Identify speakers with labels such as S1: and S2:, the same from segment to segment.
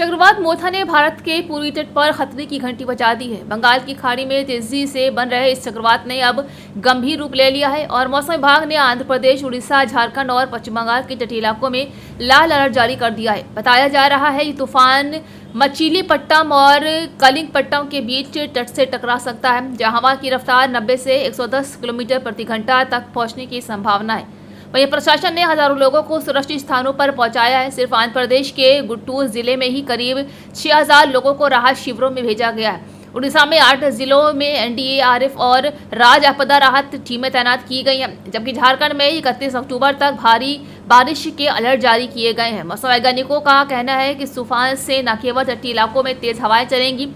S1: चक्रवात मोथा ने भारत के पूर्वी तट पर खतरे की घंटी बजा दी है। बंगाल की खाड़ी में तेजी से बन रहे इस चक्रवात ने अब गंभीर रूप ले लिया है और मौसम विभाग ने आंध्र प्रदेश, उड़ीसा, झारखंड और पश्चिम बंगाल के तटीय इलाकों में लाल अलर्ट जारी कर दिया है। बताया जा रहा है ये तूफान मछलीपट्टम और कलिंगपट्टम के बीच तट से टकरा सकता है, जहां हवा की रफ्तार 90 से 110 किलोमीटर प्रति घंटा तक पहुंचने की संभावना है। वहीं प्रशासन ने हजारों लोगों को सुरक्षित स्थानों पर पहुंचाया है। सिर्फ आंध्र प्रदेश के गुंटूर जिले में ही करीब 6000 लोगों को राहत शिविरों में भेजा गया है। उड़ीसा में 8 जिलों में एनडीआरएफ और राज्य आपदा राहत टीमें तैनात की गई हैं, जबकि झारखंड में 31 अक्टूबर तक भारी बारिश के अलर्ट जारी किए गए हैं। मौसम वैज्ञानिकों का कहना है कि तूफान से न केवल तटीय इलाकों में तेज हवाएं चलेंगी,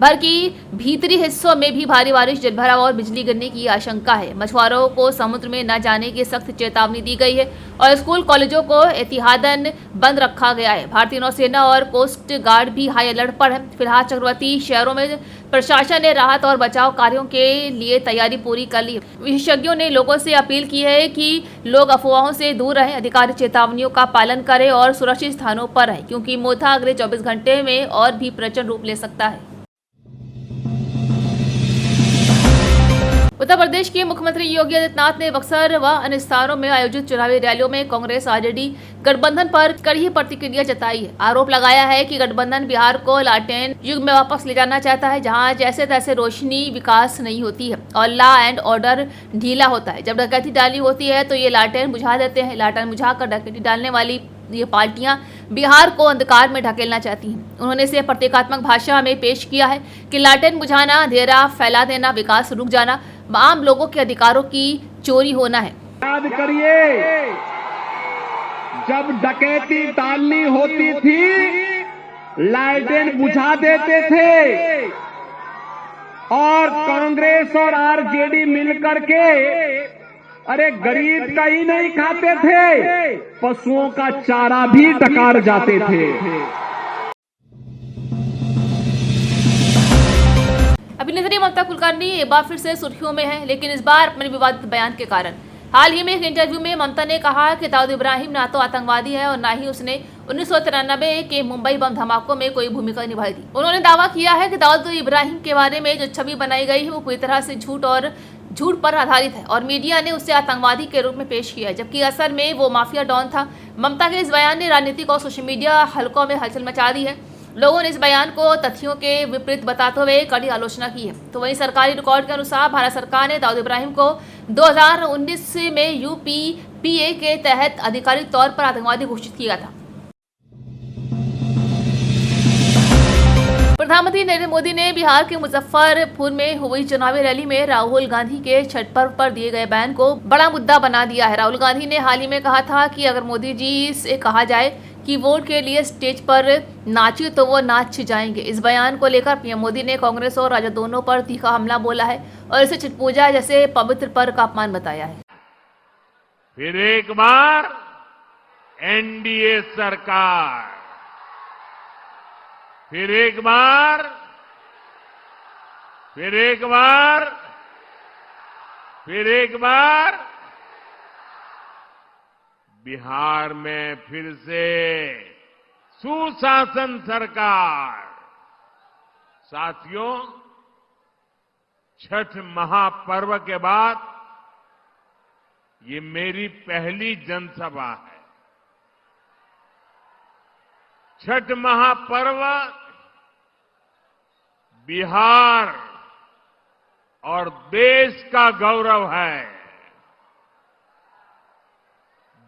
S1: बल्कि भीतरी हिस्सों में भी भारी बारिश, जलभराव और बिजली गिरने की आशंका है। मछुआरों को समुद्र में न जाने की सख्त चेतावनी दी गई है और स्कूल कॉलेजों को एहतियातन बंद रखा गया है। भारतीय नौसेना और कोस्ट गार्ड भी हाई अलर्ट पर है। फिलहाल चक्रवाती शहरों में प्रशासन ने राहत और बचाव कार्यों के लिए तैयारी पूरी कर ली है। विशेषज्ञों ने लोगों से अपील की है कि लोग अफवाहों से दूर रहें, अधिकारी चेतावनियों का पालन करें और सुरक्षित स्थानों पर रहें, क्योंकि मोथा अगले 24 घंटे में और भी प्रचंड रूप ले सकता है। उत्तर प्रदेश के मुख्यमंत्री योगी आदित्यनाथ ने बक्सर व अन्य स्थानों में आयोजित चुनावी रैलियों में कांग्रेस आरजेडी गठबंधन पर कड़ी प्रतिक्रिया जताई है। आरोप लगाया है कि गठबंधन बिहार को लालटेन युग में वापस ले जाना चाहता है, जहां जैसे तैसे रोशनी विकास नहीं होती है और लॉ एंड ऑर्डर ढीला होता है। जब डकैती डालनी होती है तो ये लालटेन बुझा देते हैं। लालटेन बुझाकर डकैती डालने वाली ये पार्टियां बिहार को अंधकार में ढकेलना चाहती हैं। उन्होंने इसे प्रतीकात्मक भाषा में पेश किया है कि लालटेन बुझाना, अंधेरा फैला देना, विकास रुक जाना, आम लोगों के अधिकारों की चोरी होना है।
S2: याद करिए, जब डकैती डालनी होती थी लालटेन बुझा देते थे और कांग्रेस और आरजेडी मिलकर के अरे गरीब का ही नहीं खाते थे, पशुओं का चारा भी डकार जाते थे।
S1: अभिनेत्री ममता कुलकर्णी एक बार फिर से सुर्खियों में है, लेकिन इस बार अपने विवादित बयान के कारण। हाल ही में एक इंटरव्यू में ममता ने कहा कि दाऊद इब्राहिम ना तो आतंकवादी है और ना ही उसने 1993 के मुंबई बम धमाकों में कोई भूमिका निभाई थी। उन्होंने दावा किया है कि दाऊद इब्राहिम के बारे में जो छवि बनाई गई है वो पूरी तरह से झूठ पर आधारित है और मीडिया ने उसे आतंकवादी के रूप में पेश किया है, जबकि असल में वो माफिया डॉन था। ममता के इस बयान ने राजनीतिक और सोशल मीडिया हलकों में हलचल मचा दी है। लोगों ने इस बयान को तथ्यों के विपरीत बताते हुए कड़ी आलोचना की है। तो वहीं सरकारी रिकॉर्ड के अनुसार भारत सरकार ने दाऊद इब्राहिम को 2019 में यूपीपीए के तहत आधिकारिक तौर पर आतंकवादी घोषित किया था। प्रधानमंत्री नरेंद्र मोदी ने बिहार के मुजफ्फरपुर में हुई चुनावी रैली में राहुल गांधी के छठ पर्व पर दिए गए बयान को बड़ा मुद्दा बना दिया है। राहुल गांधी ने हाल ही में कहा था कि अगर मोदी जी से कहा जाए कि वोट के लिए स्टेज पर नाचे तो वो नाच जाएंगे। इस बयान को लेकर पीएम मोदी ने कांग्रेस और राजद दोनों पर तीखा हमला बोला है और इसे छठ पूजा जैसे पवित्र पर्व का अपमान बताया है।
S2: फिर एक बार एनडीए सरकार, फिर एक बार बिहार में फिर से सुशासन सरकार। साथियों, छठ महापर्व के बाद ये मेरी पहली जनसभा है। छठ महापर्व बिहार और देश का गौरव है।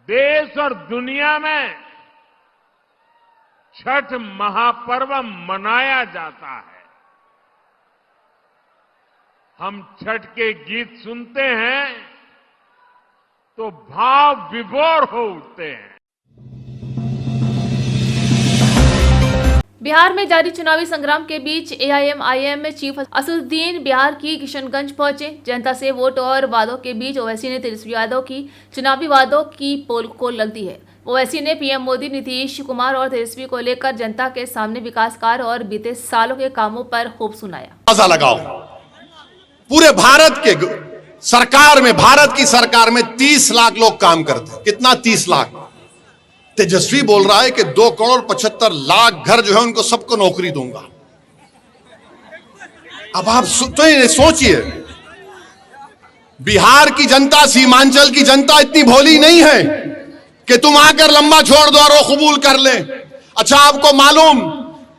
S2: देश और दुनिया में छठ महापर्व मनाया जाता है। हम छठ के गीत सुनते हैं तो भाव विभोर हो उठते हैं।
S1: बिहार में जारी चुनावी संग्राम के बीच एआईएमआईएम चीफ असदुद्दीन बिहार की किशनगंज पहुंचे। जनता से वोट और वादों के बीच ओवैसी ने तेजस्वी यादव की चुनावी वादों की पोल खोल लग दी है। ओवैसी ने पीएम मोदी, नीतीश कुमार और तेजस्वी को लेकर जनता के सामने विकास कार्य और बीते सालों के कामों पर खूब सुनाया।
S3: मजा लगाओ, पूरे भारत के सरकार में, भारत की सरकार में 30 लाख लोग काम करते हैं। कितना? 30 लाख। तेजस्वी बोल रहा है कि 2,75,00,000 घर जो है उनको सबको नौकरी दूंगा। अब आप तो सोचिए, बिहार की जनता, सीमांचल की जनता इतनी भोली नहीं है कि तुम आकर लंबा छोड़ दो और वो कबूल कर ले। अच्छा, आपको मालूम,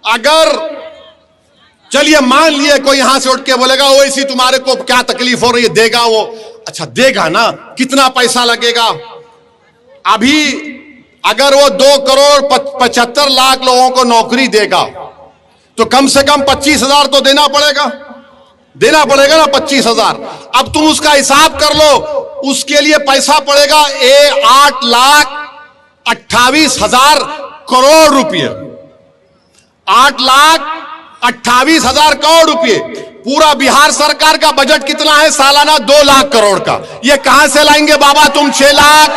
S3: अगर चलिए मान लिए कोई यहां से उठ के बोलेगा वो इसी तुम्हारे को क्या तकलीफ हो रही है, देगा वो। अच्छा देगा ना, कितना पैसा लगेगा? अभी अगर वो 2,75,00,000 लोगों को नौकरी देगा तो कम से कम 25,000 तो देना पड़ेगा ना, 25,000। अब तुम उसका हिसाब कर लो, उसके लिए पैसा पड़ेगा 8,28,000 करोड़ रुपये। 8,28,000 करोड़ रुपये। पूरा बिहार सरकार का बजट कितना है सालाना? 2 लाख करोड़ का। ये कहां से लाएंगे बाबा तुम 6 लाख?